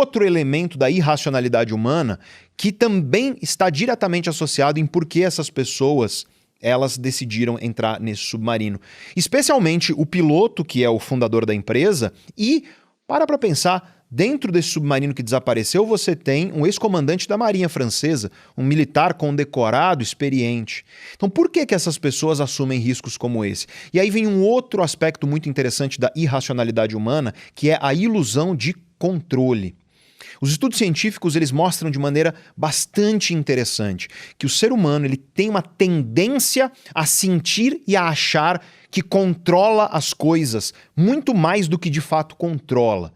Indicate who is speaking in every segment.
Speaker 1: outro elemento da irracionalidade humana que também está diretamente associado em por que essas pessoas elas decidiram entrar nesse submarino. Especialmente o piloto, que é o fundador da empresa, e, para pensar, dentro desse submarino que desapareceu, você tem um ex-comandante da Marinha Francesa, um militar condecorado, experiente. Então, por que essas pessoas assumem riscos como esse? E aí vem um outro aspecto muito interessante da irracionalidade humana, que é a ilusão de controle. Os estudos científicos eles mostram de maneira bastante interessante que o ser humano ele tem uma tendência a sentir e a achar que controla as coisas muito mais do que de fato controla.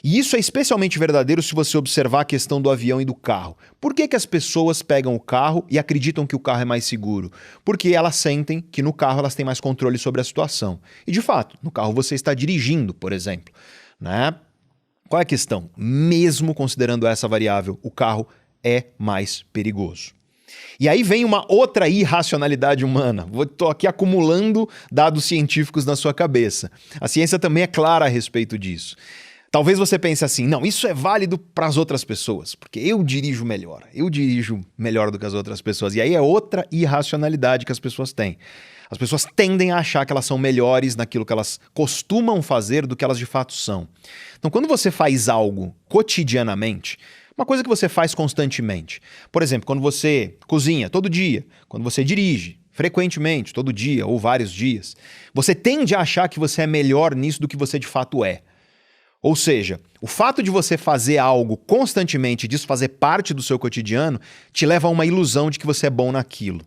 Speaker 1: E isso é especialmente verdadeiro se você observar a questão do avião e do carro. Por que as pessoas pegam o carro e acreditam que o carro é mais seguro? Porque elas sentem que no carro elas têm mais controle sobre a situação. E de fato, no carro você está dirigindo, por exemplo, né? Qual é a questão? Mesmo considerando essa variável, o carro é mais perigoso. E aí vem uma outra irracionalidade humana. Estou aqui acumulando dados científicos na sua cabeça. A ciência também é clara a respeito disso. Talvez você pense assim, não, isso é válido para as outras pessoas, porque eu dirijo melhor do que as outras pessoas. E aí é outra irracionalidade que as pessoas têm. As pessoas tendem a achar que elas são melhores naquilo que elas costumam fazer do que elas de fato são. Então, quando você faz algo cotidianamente, uma coisa que você faz constantemente, por exemplo, quando você cozinha todo dia, quando você dirige frequentemente, todo dia ou vários dias, você tende a achar que você é melhor nisso do que você de fato é. Ou seja, o fato de você fazer algo constantemente, disso fazer parte do seu cotidiano, te leva a uma ilusão de que você é bom naquilo.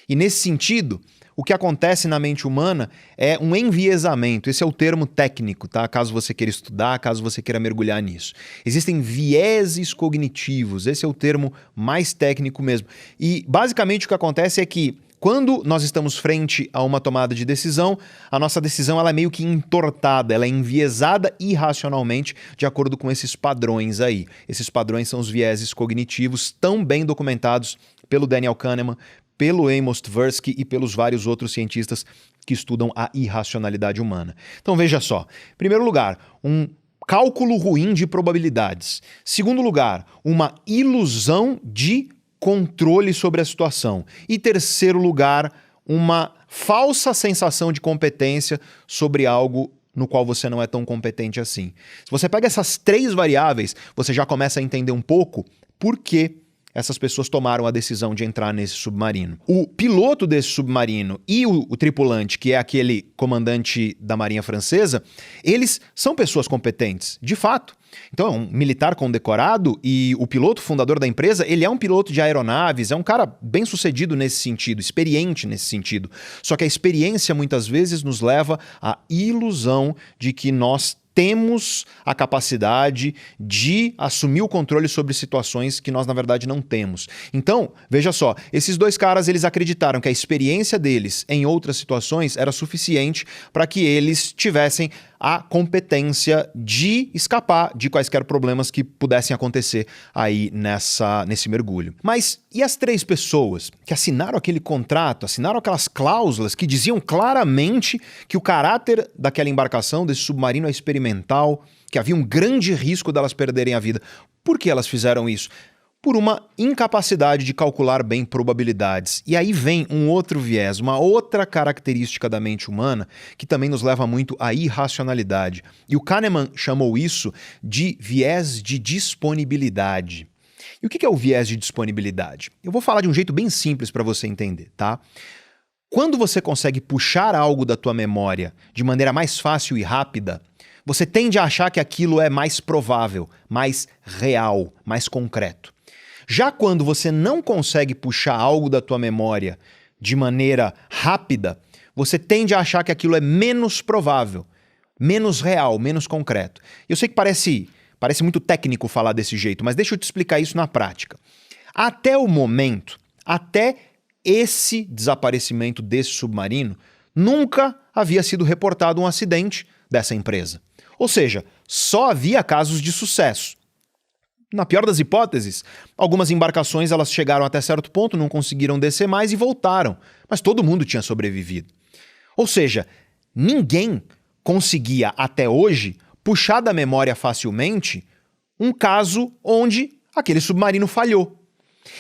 Speaker 1: E nesse sentido, o que acontece na mente humana é um enviesamento. Esse é o termo técnico, tá? Caso você queira estudar, caso você queira mergulhar nisso. Existem vieses cognitivos, esse é o termo mais técnico mesmo. E basicamente o que acontece é que quando nós estamos frente a uma tomada de decisão, a nossa decisão ela é meio que entortada, ela é enviesada irracionalmente de acordo com esses padrões aí. Esses padrões são os vieses cognitivos, tão bem documentados pelo Daniel Kahneman, pelo Amos Tversky e pelos vários outros cientistas que estudam a irracionalidade humana. Então veja só, em primeiro lugar, um cálculo ruim de probabilidades. Segundo lugar, uma ilusão de controle sobre a situação. E terceiro lugar, uma falsa sensação de competência sobre algo no qual você não é tão competente assim. Se você pega essas três variáveis, você já começa a entender um pouco por que essas pessoas tomaram a decisão de entrar nesse submarino. O piloto desse submarino e o tripulante, que é aquele comandante da Marinha Francesa, eles são pessoas competentes, de fato. Então é um militar condecorado e o piloto fundador da empresa, ele é um piloto de aeronaves, é um cara bem sucedido nesse sentido, experiente nesse sentido. Só que a experiência muitas vezes nos leva à ilusão de que nós temos a capacidade de assumir o controle sobre situações que nós, na verdade, não temos. Então, veja só, esses dois caras, eles acreditaram que a experiência deles em outras situações era suficiente para que eles tivessem a competência de escapar de quaisquer problemas que pudessem acontecer aí nesse mergulho. Mas e as três pessoas que assinaram aquele contrato, assinaram aquelas cláusulas que diziam claramente que o caráter daquela embarcação, desse submarino é experimental, que havia um grande risco delas perderem a vida? Por que elas fizeram isso? Por uma incapacidade de calcular bem probabilidades. E aí vem um outro viés, uma outra característica da mente humana que também nos leva muito à irracionalidade. E o Kahneman chamou isso de viés de disponibilidade. E o que é o viés de disponibilidade? Eu vou falar de um jeito bem simples para você entender, tá? Quando você consegue puxar algo da tua memória de maneira mais fácil e rápida, você tende a achar que aquilo é mais provável, mais real, mais concreto. Já quando você não consegue puxar algo da tua memória de maneira rápida, você tende a achar que aquilo é menos provável, menos real, menos concreto. Eu sei que parece muito técnico falar desse jeito, mas deixa eu te explicar isso na prática. Até o momento, até esse desaparecimento desse submarino, nunca havia sido reportado um acidente dessa empresa. Ou seja, só havia casos de sucesso. Na pior das hipóteses, algumas embarcações elas chegaram até certo ponto, não conseguiram descer mais e voltaram, mas todo mundo tinha sobrevivido. Ou seja, ninguém conseguia até hoje puxar da memória facilmente um caso onde aquele submarino falhou.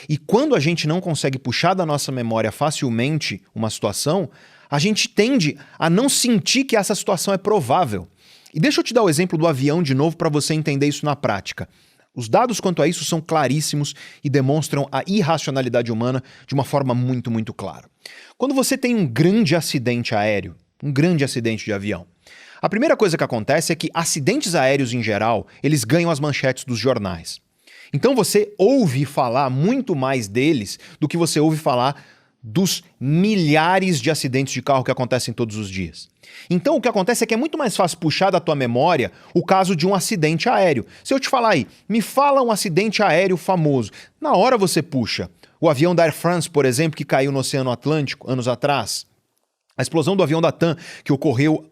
Speaker 1: E quando a gente não consegue puxar da nossa memória facilmente uma situação, a gente tende a não sentir que essa situação é provável. E deixa eu te dar o exemplo do avião de novo para você entender isso na prática. Os dados quanto a isso são claríssimos e demonstram a irracionalidade humana de uma forma muito, muito clara. Quando você tem um grande acidente aéreo, um grande acidente de avião, a primeira coisa que acontece é que acidentes aéreos em geral, eles ganham as manchetes dos jornais. Então você ouve falar muito mais deles do que você ouve falar dos milhares de acidentes de carro que acontecem todos os dias. Então o que acontece é que é muito mais fácil puxar da tua memória o caso de um acidente aéreo. Se eu te falar aí, me fala um acidente aéreo famoso, na hora você puxa. O avião da Air France, por exemplo, que caiu no Oceano Atlântico anos atrás. A explosão do avião da TAM, que ocorreu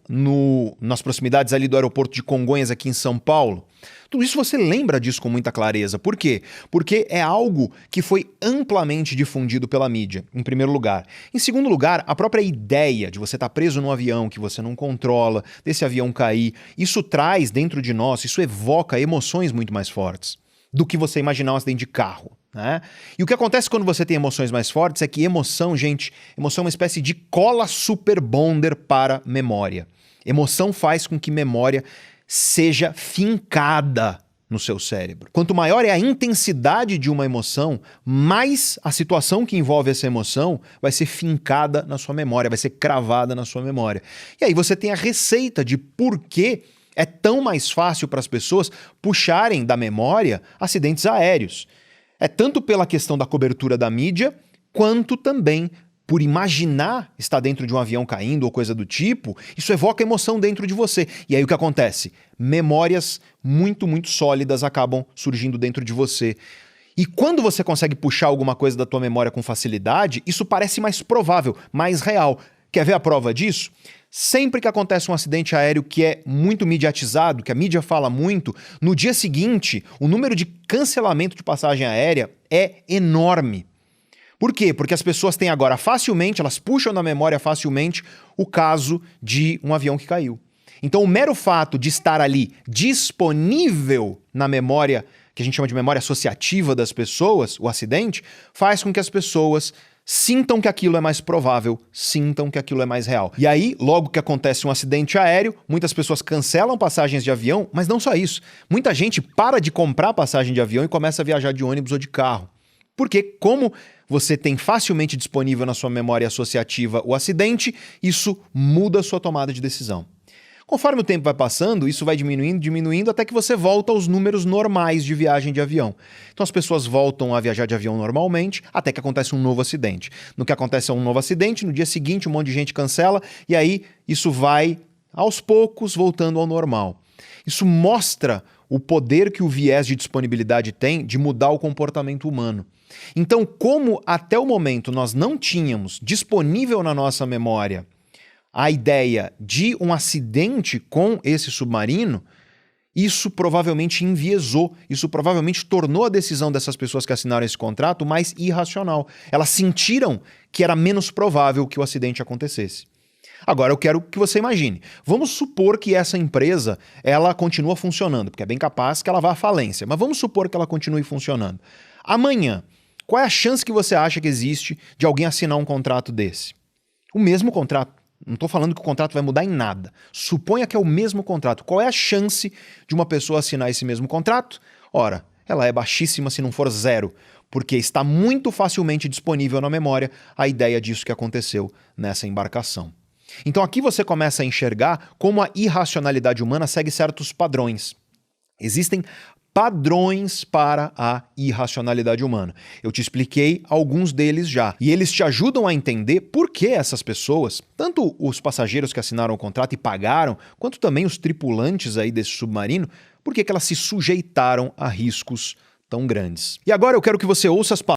Speaker 1: nas proximidades ali do aeroporto de Congonhas, aqui em São Paulo. Tudo isso você lembra disso com muita clareza. Por quê? Porque é algo que foi amplamente difundido pela mídia, em primeiro lugar. Em segundo lugar, a própria ideia de você estar preso num avião que você não controla, desse avião cair, isso traz dentro de nós, isso evoca emoções muito mais fortes do que você imaginar um acidente de carro. Né? E o que acontece quando você tem emoções mais fortes é que emoção, gente, emoção é uma espécie de cola super bonder para memória. Emoção faz com que memória seja fincada no seu cérebro. Quanto maior é a intensidade de uma emoção, mais a situação que envolve essa emoção vai ser fincada na sua memória, vai ser cravada na sua memória. E aí você tem a receita de por que é tão mais fácil para as pessoas puxarem da memória acidentes aéreos. É tanto pela questão da cobertura da mídia, quanto também por imaginar estar dentro de um avião caindo ou coisa do tipo, isso evoca emoção dentro de você. E aí o que acontece? Memórias muito, muito sólidas acabam surgindo dentro de você. E quando você consegue puxar alguma coisa da tua memória com facilidade, isso parece mais provável, mais real. Quer ver a prova disso? Sempre que acontece um acidente aéreo que é muito mediatizado, que a mídia fala muito, no dia seguinte, o número de cancelamento de passagem aérea é enorme. Por quê? Porque as pessoas têm agora facilmente, elas puxam na memória facilmente o caso de um avião que caiu. Então o mero fato de estar ali disponível na memória, que a gente chama de memória associativa das pessoas, o acidente, faz com que as pessoas sintam que aquilo é mais provável, sintam que aquilo é mais real. E aí, logo que acontece um acidente aéreo, muitas pessoas cancelam passagens de avião, mas não só isso. Muita gente para de comprar passagem de avião e começa a viajar de ônibus ou de carro. Porque como você tem facilmente disponível na sua memória associativa o acidente, isso muda a sua tomada de decisão. Conforme o tempo vai passando, isso vai diminuindo, até que você volta aos números normais de viagem de avião. Então as pessoas voltam a viajar de avião normalmente, até que acontece um novo acidente. No que acontece um novo acidente, no dia seguinte um monte de gente cancela, e aí isso vai, aos poucos, voltando ao normal. Isso mostra o poder que o viés de disponibilidade tem de mudar o comportamento humano. Então, como até o momento nós não tínhamos disponível na nossa memória a ideia de um acidente com esse submarino, isso provavelmente enviesou, isso provavelmente tornou a decisão dessas pessoas que assinaram esse contrato mais irracional. Elas sentiram que era menos provável que o acidente acontecesse. Agora eu quero que você imagine. Vamos supor que essa empresa ela continua funcionando, porque é bem capaz que ela vá à falência, mas vamos supor que ela continue funcionando. Amanhã, qual é a chance que você acha que existe de alguém assinar um contrato desse? O mesmo contrato. Não estou falando que o contrato vai mudar em nada. Suponha que é o mesmo contrato. Qual é a chance de uma pessoa assinar esse mesmo contrato? Ora, ela é baixíssima se não for zero, porque está muito facilmente disponível na memória a ideia disso que aconteceu nessa embarcação. Então aqui você começa a enxergar como a irracionalidade humana segue certos padrões. Existem padrões para a irracionalidade humana. Eu te expliquei alguns deles já. E eles te ajudam a entender por que essas pessoas, tanto os passageiros que assinaram o contrato e pagaram, quanto também os tripulantes aí desse submarino, por que elas se sujeitaram a riscos tão grandes. E agora eu quero que você ouça as palavras